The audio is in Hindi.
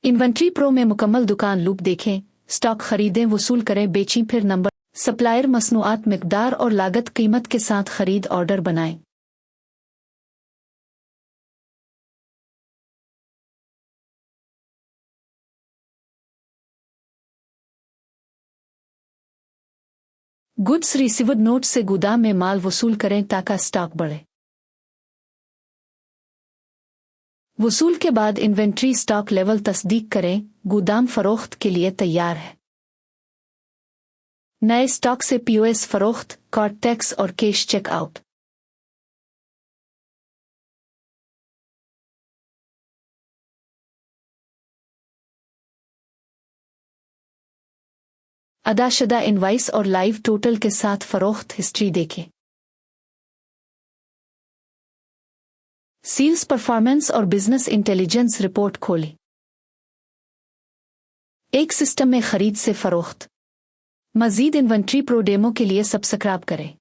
इन्वेंट्री प्रो में मुकम्मल दुकान लूप देखें, स्टॉक खरीदें, वसूल करें, बेचें, फिर नंबर, सप्लायर, मसनूआत, मिकदार और लागत, कीमत के साथ खरीद ऑर्डर बनाएं। गुड्स रिसीव्ड नोट से गोदाम में माल वसूल करें ताकि स्टॉक बढ़े। वसूल के बाद इन्वेंट्री स्टॉक लेवल तस्दीक करें, गोदाम फरोख्त के लिए तैयार है। नए स्टॉक से पीओएस फरोख्त, कार्ड टैक्स और कैश चेकआउट। अदाशुदा इनवाइस और लाइव टोटल के साथ फरोख्त हिस्ट्री देखें। सेल्स परफॉर्मेंस और बिजनेस इंटेलिजेंस रिपोर्ट खोलें। एक सिस्टम में खरीद से फरोख्त। मजीद इन्वेंट्री प्रो डेमो के लिए सब्सक्राइब करें।